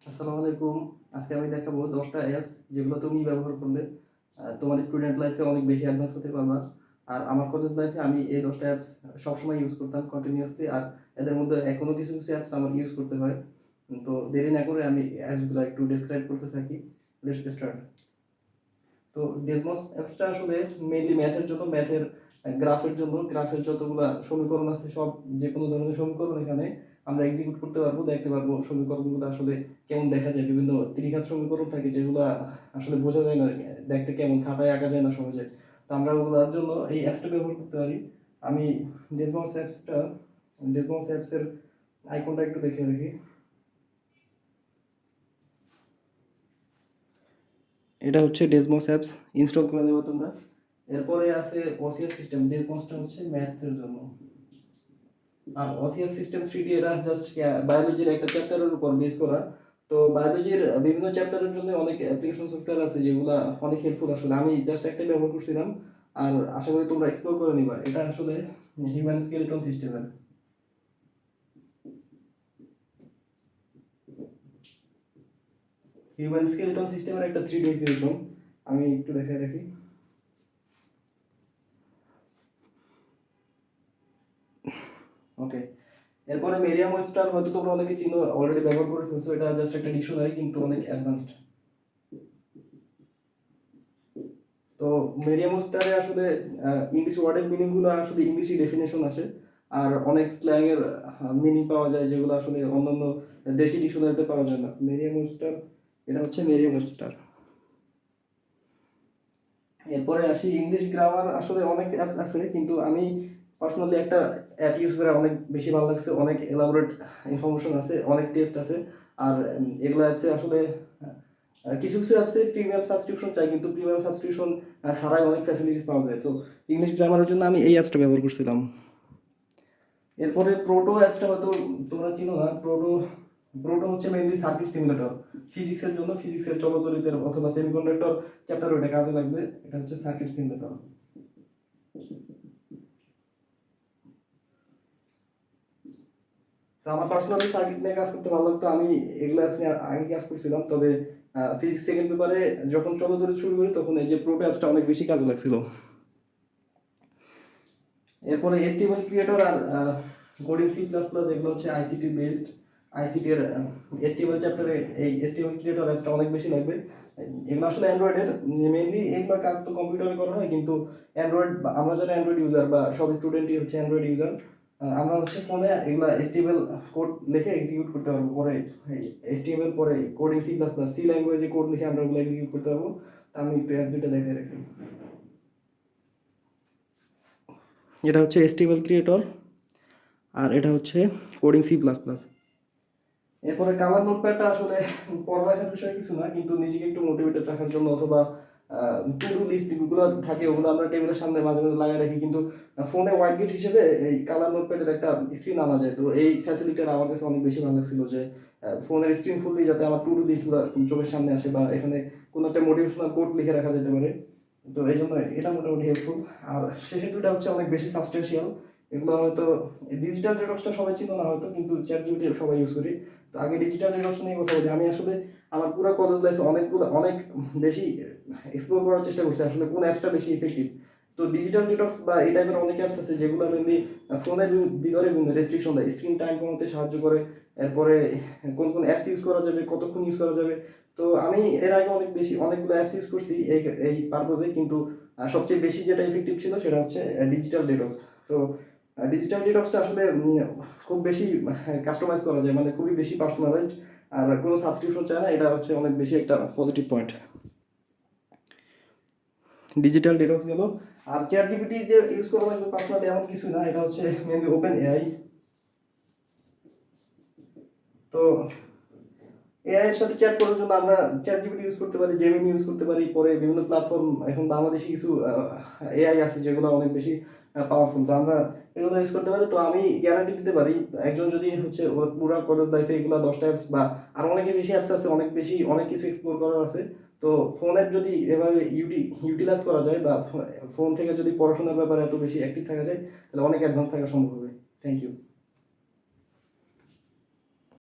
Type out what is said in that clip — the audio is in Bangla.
আসসালামু আলাইকুম। আজকে আমি দেখাবো 10টা অ্যাপস যেগুলো তুমি ব্যবহার করলে তোমার স্টুডেন্ট লাইফে অনেক বেশি অ্যাডভান্স হতে পারবা। আর আমার কলেজ লাইফে আমি এই 10টা অ্যাপস সবসময় ইউজ করতাম কন্টিনিউয়াসলি। আর এদের মধ্যে এখনো কিছু কিছু অ্যাপস আমার ইউজ করতে হয়। তো দেরি না করে আমি অ্যাপসগুলো একটু ডেসক্রাইব করতে থাকি। Let's start. তো ডেসমস অ্যাপসটা আসলে মেইনলি ম্যাথের জন্য, ম্যাথের গ্রাফের জন্য। গ্রাফের যতগুলা সমীকরণ আছে সব, যে কোনো ধরনের সমীকরণ এখানে আমরা এক্সিকিউট করতে পারবো, দেখতে পারবো সমীকরণগুলো আসলে কেমন দেখা যায়। বিভিন্ন ত্রিঘাত সমীকরণ থাকে যেগুলো আসলে বোঝা যায় না, দেখতে কেমন, খাতায় আঁকা যায় না সহজে। তো আমরা ওগুলোর জন্য এই অ্যাপসটা ব্যবহার করতে পারি। আমি ডেসমস অ্যাপসটা, ডেসমস অ্যাপসের আইকনটা একটু দেখে রাখি। এটা হচ্ছে ডেসমস অ্যাপস, ইনস্টল করে দেবো তোমরা। এরপরে আছে ওসিএস সিস্টেম। ডেসমসটা হচ্ছে ম্যাথসের জন্য। আর ওসিএস সিস্টেম 3D এটা জাস্ট বায়োলজির একটা চ্যাপ্টারের উপর বেস করা। তো বায়োলজির বিভিন্ন চ্যাপ্টারের জন্য অনেক অ্যাপ্লিকেশন সফটওয়্যার আছে যেগুলো অনেক হেল্পফুল। আসলে আমি জাস্ট একটা ব্যবহার করছিলাম, আর আশা করি তোমরা এক্সপ্লোর করে নিবা। এটা আসলে হিউম্যান স্কেলেটন সিস্টেমের। হিউম্যান স্কেলেটন সিস্টেমের একটা 3D এক্সিবিশন আমি একটু দেখাই রাখি। ওকে, এরপরে মেরিয়াম ওয়েবস্টার হয়তো তোমরা অনেকে চিনো, অলরেডি ব্যবহার করে ফেলছো। এটা জাস্ট একটা ডিকশনারি, কিন্তু অনেক অ্যাডভান্সড। তো মেরিয়াম ওয়েবস্টারে আসলে ইংলিশ ওয়ার্ডের মিনিং গুলো আসলে ইংলিশই ডেফিনেশন আসে। আর অনেক স্ল্যাং এর মিনিং পাওয়া যায় যেগুলো আসলে অন্যান্য দেশি ডিকশনারিতে পাওয়া যায় না। মেরিয়াম ওয়েবস্টার, এটা হচ্ছে মেরিয়াম ওয়েবস্টার। এরপরে আসি ইংলিশ গ্রামার। আসলে অনেক অ্যাপ আছে, কিন্তু আমি পার্সোনালি একটা অ্যাপ ইউজ করে অনেক বেশি ভালো লাগছে। অনেক এলাবোরেট ইনফরমেশন আছে, অনেক টেস্ট আছে। আর এগুলো অ্যাপসে আসলে কিছু কিছু অ্যাপসে প্রিমিয়াম সাবস্ক্রিপশন চাই, কিন্তু প্রিমিয়াম সাবস্ক্রিপশন ছাড়াই অনেক ফ্যাসিলিটিস পাওয়া যায়। তো ইংলিশ গ্রামারের জন্য আমি এই অ্যাপসটা ব্যবহার করছিলাম। এরপরে প্রোটো অ্যাপসটা হয়তো তোমরা চিনো না। প্রোটো, প্রোটো হচ্ছে মেইনলি সার্কিট সিমুলেটর। ফিজিক্সের জন্য, ফিজিক্সের চলতরিতের অথবা সেমিকন্ডাক্টর চ্যাপ্টার ওটা কাজে লাগবে। এটা হচ্ছে সার্কিট সিমুলেটর। তো আমার পার্সোনালি সার্কিট নিয়ে কাজ করতে ভালো লাগতো। আমি এগুলো অ্যাপস নিয়ে আগে কাজ করছিলাম, তবে ফিজিক্স সেকেন্ড পেপারে যখন চলতরিত শুরু করি তখন এই যে প্রোটো অ্যাপসটা অনেক বেশি কাজে লাগছিল। এরপরে এসটিএমএল ক্রিয়েটর আর কোডিং সি প্লাস প্লাস, এগুলো হচ্ছে আইসিটি বেসড। আইসিটি এর এসটিএমএল চ্যাপ্টারে এই এসটিএমএল ক্রিয়েটর অ্যাপটা অনেক বেশি লাগবে। এগুলো আসলে অ্যান্ড্রয়েডের, মেইনলি এগুলো কাজ তো কম্পিউটারে করা হয়, কিন্তু অ্যান্ড্রয়েড, আমরা যারা অ্যান্ড্রয়েড ইউজার বা সব স্টুডেন্টই হচ্ছে অ্যান্ড্রয়েড ইউজার, আমরা হচ্ছে ফোনে এগুলা এসটিএমএল কোড লিখে এক্সিকিউট করতে পারবো। পরে এসটিএমএল পরে coding C plus plus, C ল্যাঙ্গুয়েজে কোড লিখে আমরা ওগুলো এক্সিকিউট করতে পারবো। তা আমি একটু অ্যাপ দুটো দেখে রাখি। এটা হচ্ছে এসটিএমএল ক্রিয়েটর, আর এটা হচ্ছে কোডিং সি প্লাস প্লাস। এরপরে কালার নোটপ্যাডটা আসলে পড়ালেখার বিষয় কিছু না, কিন্তু নিজেকে একটু মোটিভেটেড রাখার জন্য অথবা টু ডু লিস্ট গুলো থাকে ওগুলো আমরা টেবিলের সামনে মাঝে মাঝে লাগিয়ে রাখি। কিন্তু ফোনে হোয়াইট গেট হিসেবে এই কালার নোটপ্যাডের একটা স্ক্রিন আনা যায়। তো এই ফ্যাসিলিটিটা আমার কাছে অনেক বেশি ভালো লাগছিল, যে ফোনের স্ক্রিন খুললেই যাতে আমার টু ডু লিস্টগুলো চোখের সামনে আসে, বা এখানে কোনো একটা মোটিভেশনাল কোড লিখে রাখা যেতে পারে। তো এই জন্য এটা মোটামুটি হেল্পফুল। আর শেষের দুটো হচ্ছে অনেক বেশি সাবস্টেন্সিয়াল। এগুলো হয়তো ডিজিটাল ডিটক্সটা সবাই চিনো না হয়তো, কিন্তু চ্যাট জিপিটি সবাই ইউজ করি। তো আগে ডিজিটাল ডিটক্স নিয়ে কথা বলি। আমি আসলে আমার পুরো কলেজ লাইফে অনেক বেশি এক্সপ্লোর করার চেষ্টা করছি আসলে কোন অ্যাপসটা বেশি ইফেক্টিভ। তো ডিজিটাল ডিটক্স বা এই টাইপের অনেক অ্যাপস আছে যেগুলো মেনলি ফোনের ভিতরে বিভিন্ন রেস্ট্রিকশন দেয়, স্ক্রিন টাইম কমাতে সাহায্য করে। এরপরে কোন কোন অ্যাপস ইউজ করা যাবে, কতক্ষণ ইউজ করা যাবে। তো আমি এর আগে অনেকগুলো অ্যাপস ইউজ করছি এই এই পারপোজে, কিন্তু সবচেয়ে বেশি যেটা ইফেক্টিভ ছিল সেটা হচ্ছে ডিজিটাল ডিটক্স। তো ডিজিটাল ডিটক্সটা আসলে খুব বেশি কাস্টমাইজ করা যায়, মানে খুবই বেশি পার্সোনালাইজড। আর কোনো সাবস্ক্রিপশন চায় না, এটা হচ্ছে অনেক বেশি একটা পজিটিভ পয়েন্ট। ডিজিটাল ডিটক্স গেল। আর চ্যাট জিপিটি যে ইউজ করা লাগবে পার্সোনালি এমন কিছু না, এটা হচ্ছে মেনলি ওপেন এআই। তো এআই এর সাথে চ্যাট করার জন্য আমরা চ্যাট জিপিটি ইউজ করতে পারি, জেমিনি ইউজ করতে পারি। পরে বিভিন্ন প্ল্যাটফর্ম, এখন বাংলাদেশি কিছু এআই আছে যেগুলো অনেক বেশি পাওয়ারফুল। তো আমরা এগুলো ইউজ করতে পারি। তো আমি গ্যারান্টি দিতে পারি, একজন যদি হচ্ছে ওর পুরো কলেজ লাইফে এগুলো 10টা অ্যাপস বা আর অনেকের বেশি অ্যাপস আছে, অনেক কিছু এক্সপ্লোর করার আছে। তো ফোনের যদি এভাবে ইউটিলাইজ করা যায়, বা ফোন থেকে যদি পড়াশোনার ব্যাপারে এত বেশি অ্যাক্টিভ থাকা যায়, তাহলে অনেক অ্যাডভান্স থাকা সম্ভব হবে। Thank you.